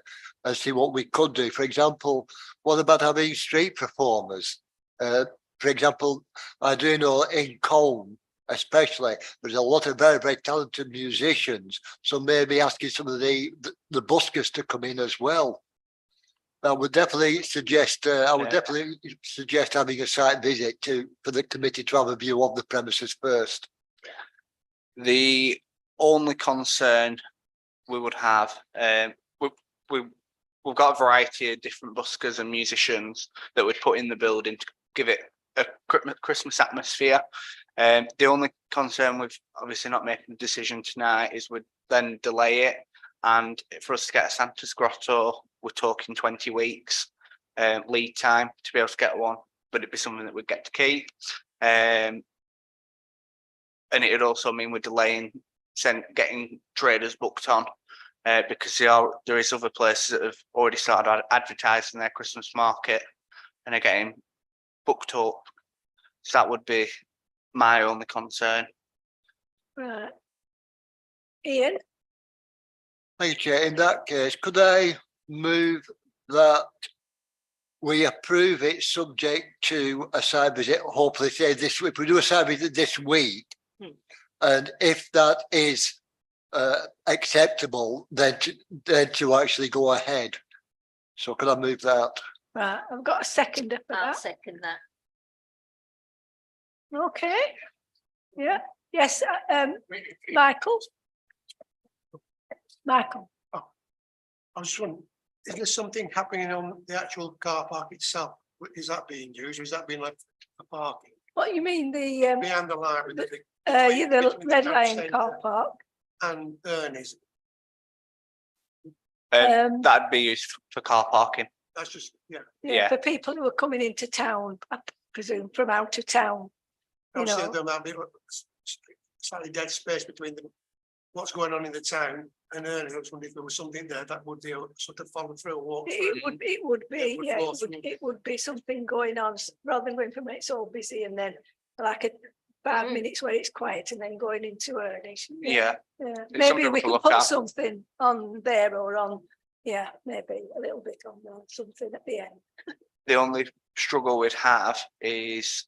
and see what we could do. For example, what about having street performers? For example, I do know in Colne, especially, there's a lot of very, very talented musicians. So maybe asking some of the buskers to come in as well. I would definitely suggest. I would Yeah. definitely suggest having a site visit for the committee to have a view of the premises first. The only concern we would have, we've got a variety of different buskers and musicians that we'd put in the building to give it a Christmas atmosphere. The only concern with obviously not making the decision tonight is we'd then delay it, and for us to get a Santa's Grotto, we're talking 20 weeks lead time to be able to get one, but it'd be something that we'd get to keep. And it'd also mean we're delaying getting traders booked on because there is other places that have already started advertising their Christmas market and are getting booked up. So that would be my only concern. Right. Ian, Thank you, Chair. In that case, could I move that we approve it subject to a site visit, hopefully say this week, if we do a site visit this week, and if that is acceptable, then to actually go ahead. So could I move that? right, I've got a seconder for I'll that. second that. Okay. Yeah, yes, Michael. Michael, I was just wondering, is there something happening on the actual car park itself? Is that being used or is that being left for parking? what you mean the Behind the library, the between Red the town Lion centre car park? and Ernest, That'd be used for car parking. that's just, Yeah, yeah. for people who are coming into town, I presume from out of town. You obviously know. there might be slightly dead space between what's going on in the town and Ernest. I was wondering if there was something there that would sort of follow through, walk through. It would be, would yeah, flow through. it would be something going on rather than going from it's all busy and then like a 5 minutes where it's quiet and then going into Ernest. Yeah. Yeah, It's maybe something we to can look put at. something on there or on, yeah, maybe a little bit on there, something at the end. The only struggle we'd have is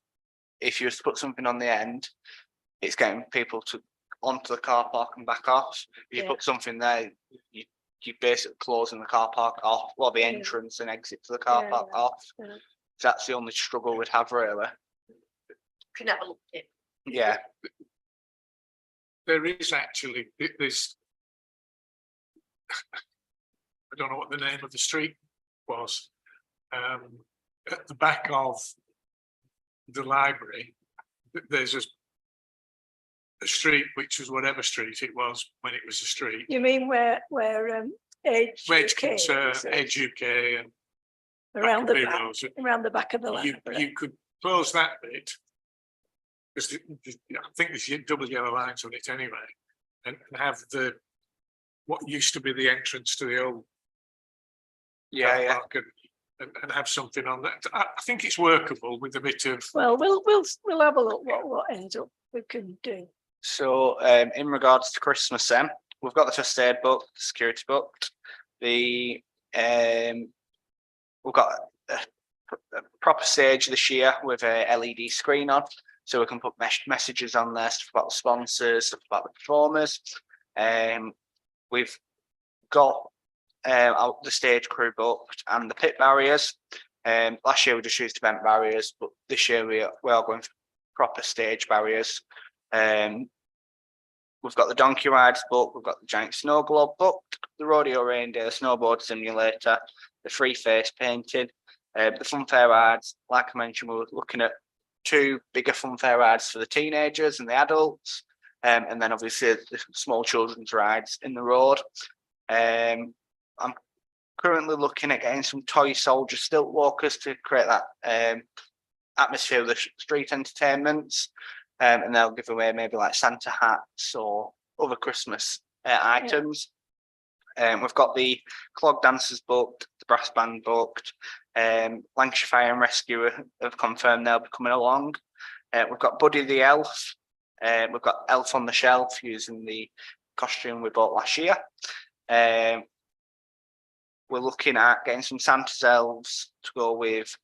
if you put something on the end, it's getting people to onto the car park and back off. If you Yeah. put something there, you basically closing the car park off, well, the Yeah. entrance and exit to the car Yeah, park yeah. off. Yeah. So that's the only struggle we'd have really. Can have a look at it. Yeah. There is actually, there's, I don't know what the name of the street was. At the back of the library, there's a street which was whatever street it was when it was a street. You mean where Edge Wedge UK Concern, is, Edge UK and around the back, Heroes. around the back of the You library. could close that bit. Because I think there's double yellow lines on it anyway. And have what used to be the entrance to the old Yeah, car yeah. park and have something on that. I think it's workable with a bit of, Well, we'll have a look what ends up we can do. So in regards to Christmas then, we've got the first aid booked, the security booked, the we've got a proper stage this year with a LED screen on, so we can put messages on there, stuff about the sponsors, stuff about the performers. We've got the stage crew booked and the pit barriers. Last year we just used event barriers, but this year we are going for proper stage barriers. We've got the donkey rides booked, we've got the giant snow globe booked, the rodeo reindeer, the snowboard simulator, the free face painting, the funfair rides. Like I mentioned, we were looking at 2 bigger funfair rides for the teenagers and the adults, and then obviously the small children's rides in the road. I'm currently looking at getting some toy soldier stilt walkers to create that atmosphere of the street entertainments, and they'll give away maybe like Santa hats or other Christmas items. We've got the clog dancers booked, the brass band booked. Lancashire Fire and Rescue have confirmed they'll be coming along. We've got Buddy the Elf. We've got Elf on the Shelf using the costume we bought last year. We're looking at getting some Santa's elves to go with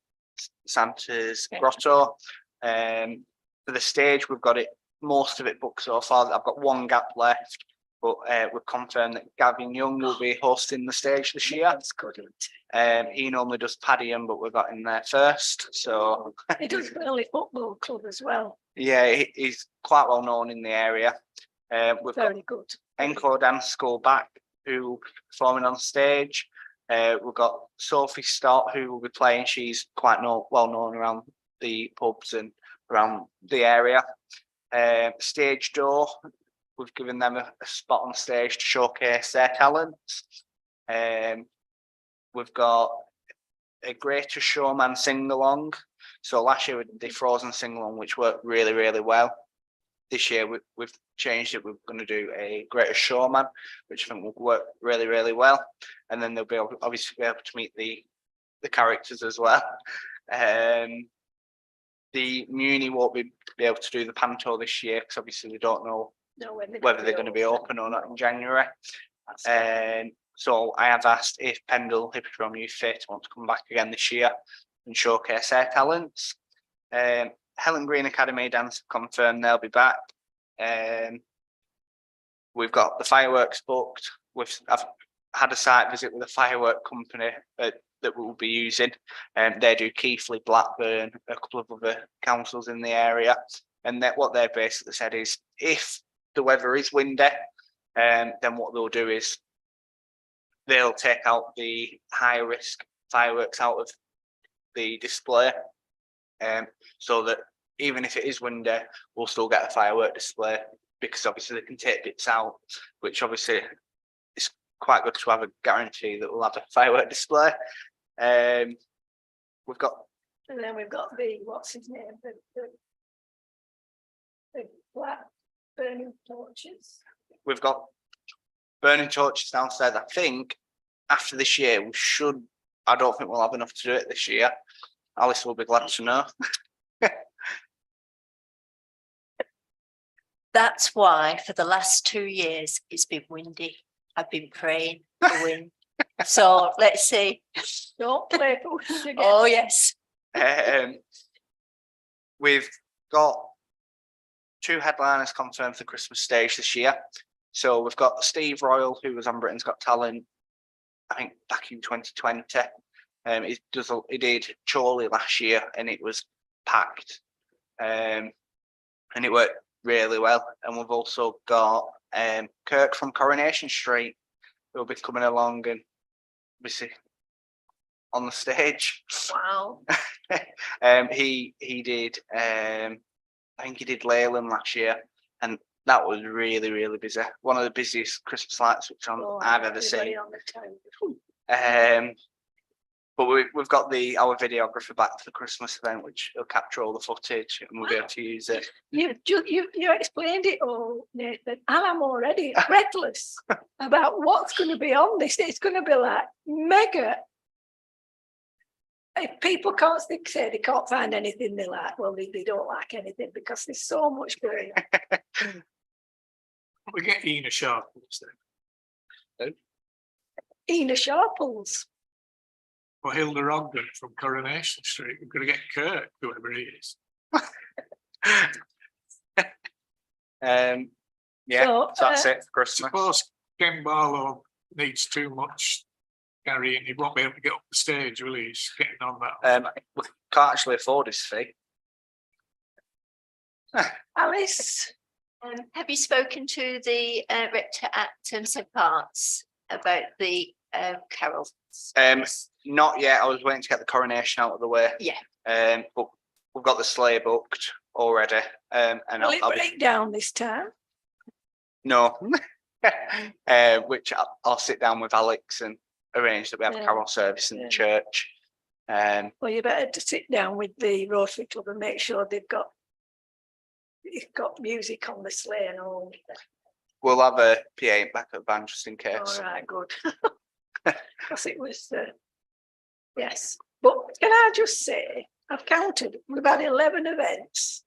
Santa's grotto. For the stage, we've got it, most of it booked so far. I've got one gap left, but we've confirmed that Gavin Young will be hosting the stage this year. That's good. Isn't He normally does Padiham, but we got him there first. So it? He does Burnley Football Club as well. yeah, he's quite well known in the area. We've got Very good. Encore Dance School back, who will be performing on stage. We've got Sophie Stott, who will be playing. She's quite well known around the pubs and around the area. Stage Door, we've given them a spot on stage to showcase their talents. We've got a Greatest Showman sing-along. So last year we did the Frozen sing-along, which worked really, really well. This year we've changed it. We're going to do a Greatest Showman, which I think will work really, really well. And then they'll be obviously be able to meet the characters as well. The Muni won't be able to do the Panto this year because obviously we don't know whether they're going to be open or not in January. So I have asked if Pendle Hippodrome Youth Fit want to come back again this year and showcase their talents. Helen Green Academy Dance confirmed they'll be back. We've got the fireworks booked. I've had a site visit with a firework company that we'll be using. They do Keighley, Blackburn, a couple of other councils in the area. And what they've basically said is if the weather is windy, then what they'll do is they'll take out the high risk fireworks out of the display. So that even if it is windy, we'll still get a firework display because obviously they can take bits out, which obviously is quite good to have a guarantee that we'll have a firework display. We've got And then we've got the, what's his name? The black burning torches. we've got burning torches downstairs. I think after this year I don't think we'll have enough to do it this year. Alice will be glad to know. That's why for the last 2 years it's been windy. I've been praying for wind. So let's see. Don't play potions again. Oh, yes. We've got 2 headliners confirmed for the Christmas stage this year. So we've got Steve Royal, who was on Britain's Got Talent, I think back in 2020. He did Chorley last year and it was packed. And it worked really well. And we've also got Kirk from Coronation Street, who will be coming along and obviously on the stage. Wow. He did I think he did Leyland last year and that was really, really busy. One of the busiest Christmas light switch on I've ever seen. On the town. But we've got our videographer back for the Christmas event, which will capture all the footage and we'll be able to use it. You explained it all, Nathan, and I'm already breathless about what's going to be on this. It's going to be like mega. If people say they can't find anything they like, well, they don't like anything because there's so much going on. We get Ina Sharples then, Ina Sharples. or Hilda Ogden from Coronation Street. We're going to get Kirk, whoever he is. Yeah, So, so that's it for Christmas. Suppose Ken Barlow needs too much carrying. He won't be able to get up the stage, will he? He's getting on that. We can't actually afford his fee. Alice, Have you spoken to the rector at St Parts about the carols? Not yet. I was waiting to get the coronation out of the way. Yeah. But we've got the sleigh booked already. And will it break down this time? no. Which I'll sit down with Alex and arrange that we have a carol service in the church. Well, you better to sit down with the Rotary Club and make sure they've got music on the sleigh and all. we'll have a PA back at van just in case. All right, good. Because it was, yes, but can I just say, I've counted, we've had 11 events.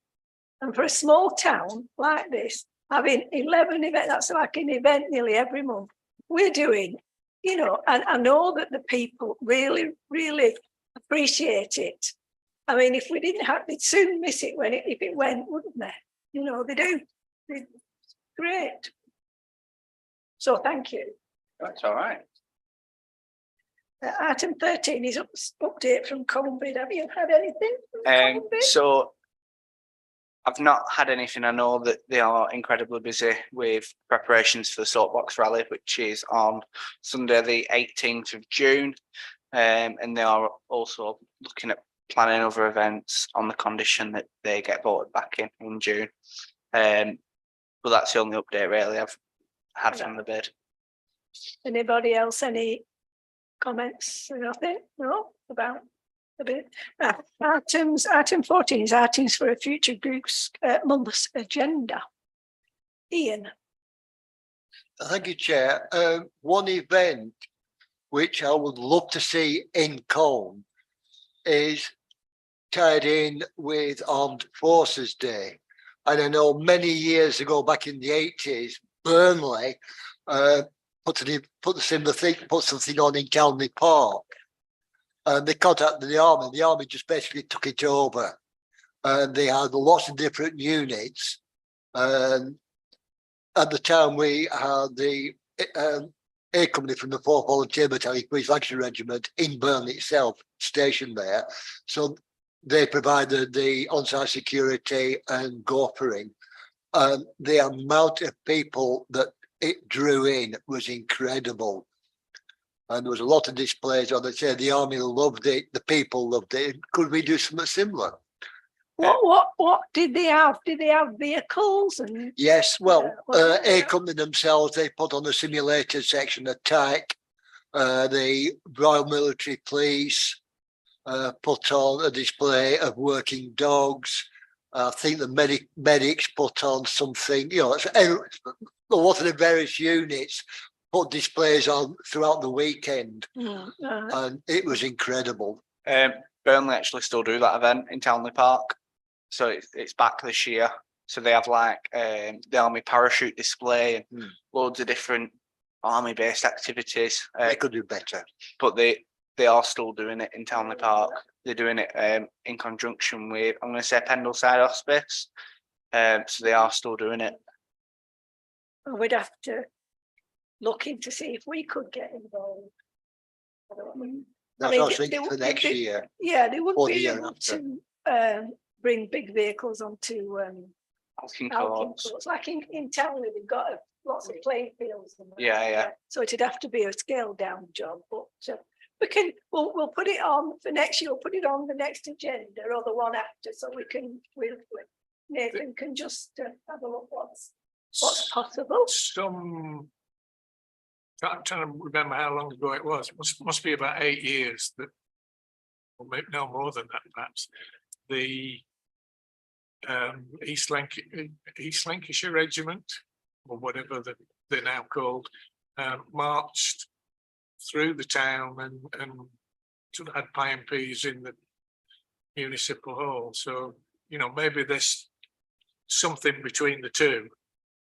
And for a small town like this, having 11 events, that's like an event nearly every month. We're doing, you know, and I know that the people really, really appreciate it. I mean, if we didn't have, they'd soon miss it when if it went, wouldn't they? You know, they do. Great. So thank you. That's all right. Item 13 is update from COVID. Have you had anything from COVID? So I've not had anything. I know that they are incredibly busy with preparations for the Soapbox Rally, which is on Sunday, the 18th of June. And they are also looking at planning other events on the condition that they get voted back in June. But that's the only update really I've had from the bid. Anybody else, any comments? Nothing? No, about the bid. Item 14 is items for a future group's month's agenda. Ian. Thank you, Chair. One event which I would love to see in Colne is tied in with Armed Forces Day. And I know many years ago, back in the 80s, Burnley put something on in Townley Park. And they contacted the army. The army just basically took it over. And they had lots of different units. And at the time, we had the A Company from the 4th Volunteer Battalion, Queen's Lancashire Regiment in Burnley itself, stationed there. So they provided the on-site security and gophering. The amount of people that it drew in was incredible. And there was a lot of displays on it. The army loved it, the people loved it. Could we do something similar? What did they have? Did they have vehicles? And Yes, well, what did they A have? Company themselves, they put on the simulated section attack. The Royal Military Police put on a display of working dogs. I think the medics put on something, you know, a lot of the various units put displays on throughout the weekend, and it was incredible. Burnley actually still do that event in Townley Park. So it's back this year. So they have like the army parachute display and loads of different army based activities. They could do better. But they are still doing it in Townley Park. They're doing it in conjunction with, I'm going to say, Pendleside Hospice. So they are still doing it. We'd have to look into see if we could get involved. That's what I was thinking for next year. Yeah, they would Or the be year able after. to bring big vehicles onto Alkin Alkin Courts. Courts. Like in Townley, they've got lots of playing fields. And that. Yeah. So it'd have to be a scaled down job, but we'll put it on for next year. We'll put it on the next agenda or the one after, so Nathan can just have a look what's possible. I'm trying to remember how long ago it was. It must be about 8 years that, or maybe no more than that, perhaps. The East Lancashire Regiment, or whatever they're now called, marched through the town and sort of had PMPs in the municipal hall. So, you know, maybe there's something between the two.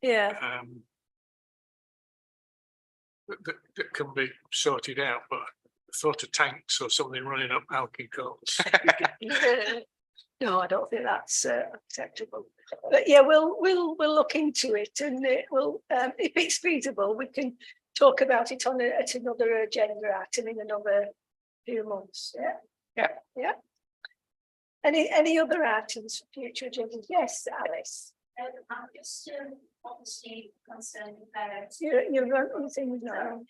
Yeah. That can be sorted out, but I thought of tanks or something running up Alkin Courts. No, I don't think that's acceptable. But yeah, we'll look into it, and it will, if it's feasible, we can talk about it at another agenda item in another few months. Yeah. Any other items for future agendas? Yes, Alice. I'm just obviously concerned about. You're running things now.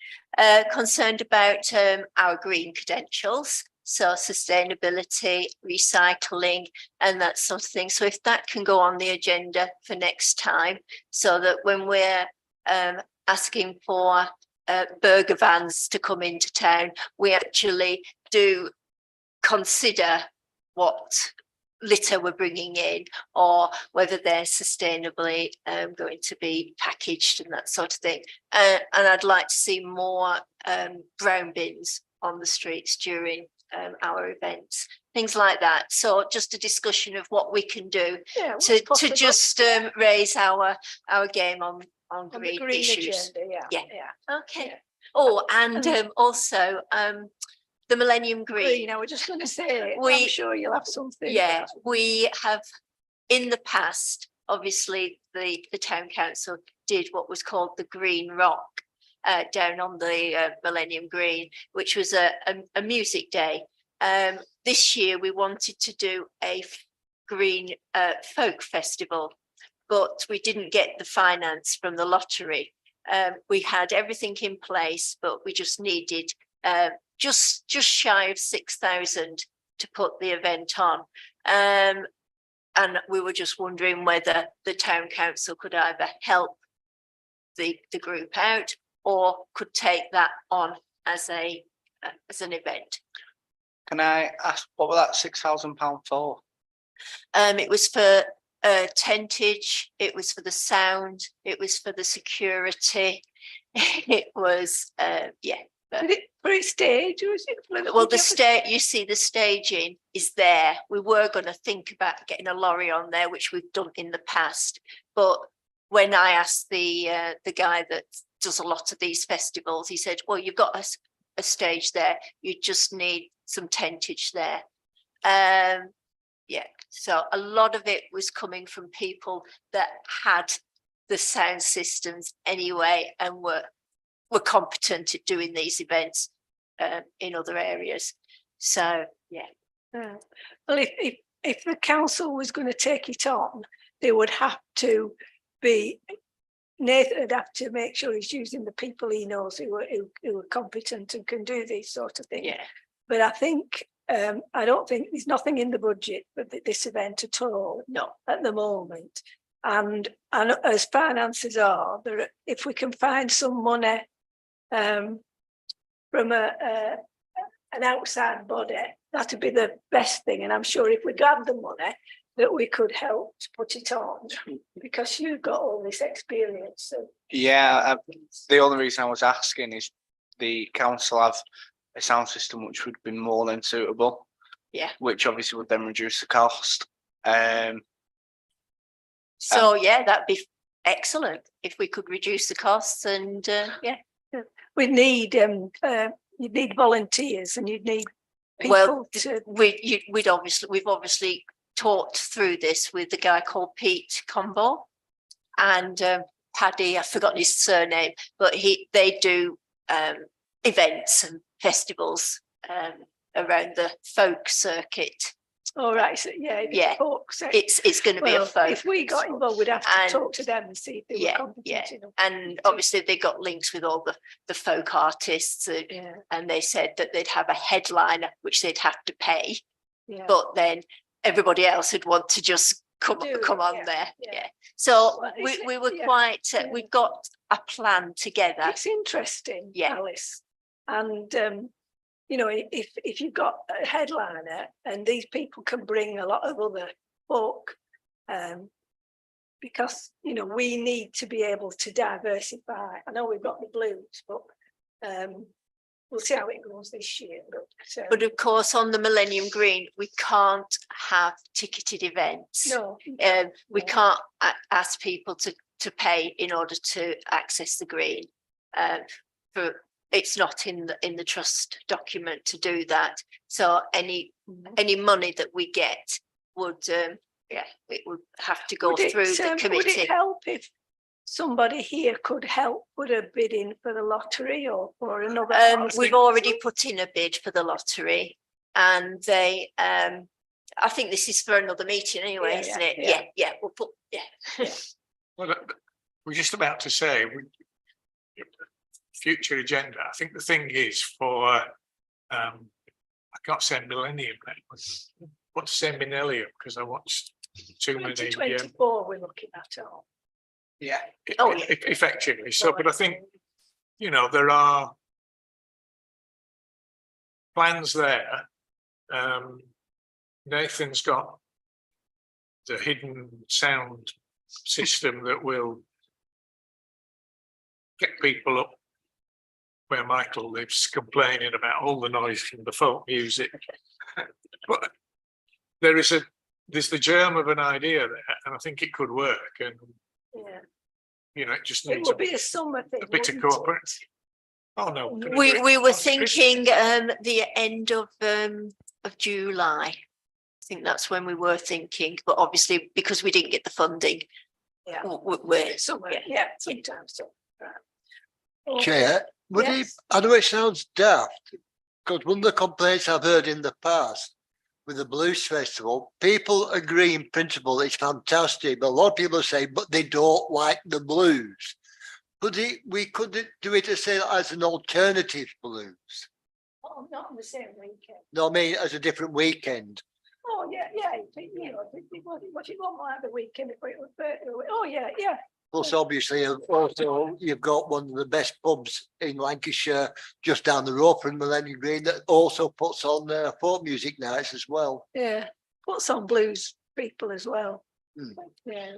Concerned about our green credentials, so sustainability, recycling, and that sort of thing. So if that can go on the agenda for next time, so that when we're asking for burger vans to come into town, we actually do consider what litter we're bringing in, or whether they're sustainably going to be packaged and that sort of thing. And I'd like to see more brown bins on the streets during our events, things like that. So just a discussion of what we can do Yeah, what's to possible just raise our game on on the green green issues. agenda, Yeah. yeah. Okay. Yeah. Oh, and also the Millennium Green, I was just going to say, I'm We- sure you'll have something. Yeah, we have in the past, obviously, the town council did what was called the Green Rock down on the Millennium Green, which was a music day. This year we wanted to do a green folk festival, but we didn't get the finance from the lottery. We had everything in place, but we just needed just shy of 6,000 to put the event on. And we were just wondering whether the town council could either help the group out or could take that on as an event. Can I ask, what was that £6,000 for? It was for tentage, it was for the sound, it was for the security. It was Did it for its stage or is it? well, you see the staging is there. We were going to think about getting a lorry on there, which we've done in the past, but when I asked the guy that does a lot of these festivals, he said, well, you've got a stage there, you just need some tentage there. Yeah, so a lot of it was coming from people that had the sound systems anyway and were competent at doing these events in other areas. So yeah. Well, if the council was going to take it on, they would have to be, Nathan would have to make sure he's using the people he knows who are competent and can do these sort of things. Yeah. But I think, I don't think there's nothing in the budget for this event at all. No. At the moment. And as finances are, if we can find some money from an outside body, that'd be the best thing. And I'm sure if we got the money, that we could help to put it on, because you've got all this experience. So. Yeah, the only reason I was asking is the council have a sound system which would be more than suitable. Yeah. Which obviously would then reduce the cost. So yeah, that'd be excellent if we could reduce the costs and yeah. We need you'd need volunteers and you'd need people Well, to. we've obviously talked through this with the guy called Pete Combo and Paddy, I've forgotten his surname, but they do events and festivals around the folk circuit. All right, so Yeah, folks. it's going to be a folk. If we got involved, we'd have to And- talk to them and see if they were competent enough. And obviously they got links with all the folk artists Yeah, and they said that they'd have a headliner which they'd have to pay, yeah. but then everybody else would want to just come Do it, on yeah, there. yeah. Yeah. So Well, we were yeah, quite yeah. we've got a plan together. It's interesting, Yeah. Alice. And you know, if you've got a headliner and these people can bring a lot of other folk, because you know we need to be able to diversify. I know we've got the blues, but we'll see how it goes this year. But of course, on the Millennium Green, we can't have ticketed events. no, We no. can't ask people to pay in order to access the green. It's not in the trust document to do that. So any money that we get would it would have to go Would it, through the would committee. it help if somebody here could help put a bid in for the lottery or for another? We've already put in a bid for the lottery, and they I think this is for another meeting anyway, Yeah, isn't yeah, it? yeah. Yeah, we'll put Well, we're just about to say, future agenda. I think the thing is for, I can't say millennium, what to say millennium, because I watched too many. 2024 we're looking at all. Yeah. Oh, yeah. Effectively. So, but I think, you know, there are plans there. Nathan's got the hidden sound system that will get people up where Michael lives complaining about all the noise from the folk music. But there's the germ of an idea there, and I think it could work, and Yeah, it just it needs would be a summer thing. a bit of wouldn't it? cooperation. Oh, no. We were thinking the end of July. I think that's when we were thinking, but obviously because we didn't get the funding. Yeah. We're Summer, yeah, sometimes. So, right. Okay. Chair, would it, Yes. I know it sounds daft, because one of the complaints I've heard in the past with the Blues Festival, people agree in principle it's fantastic, but a lot of people say, but they don't like the blues. We could do it as an alternative blues. Oh, not on the same weekend. No, I mean, as a different weekend. Oh, yeah, what you want like the weekend before it was birthday. Oh, yeah. Plus, obviously, also you've got one of the best pubs in Lancashire, just down the road from Millennium Green, that also puts on folk music nights as well. Yeah, put some blues people as well. Hmm. Yeah.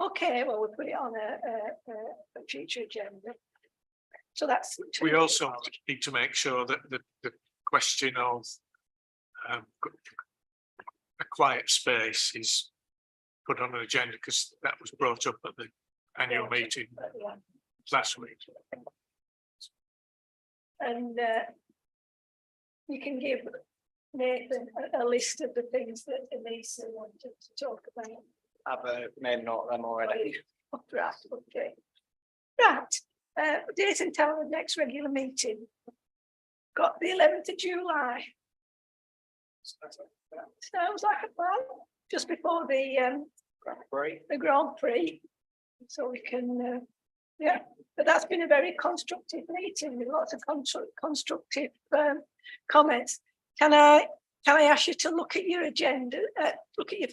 Okay, well, we'll put it on a future agenda. So that's. We also need to make sure that the question of a quiet space is put on an agenda, because that was brought up at the annual meeting Yeah. last week. And you can give Nathan a list of the things that Elisa wanted to talk about. I've made a note of them already. Right, okay. Right, date and time of the next regular meeting. Got the 11th of July. Sounds like a plan, just before the Grand Prix. So we can, yeah, but that's been a very constructive meeting with lots of constructive comments. Can I ask you to look at your agenda, look at your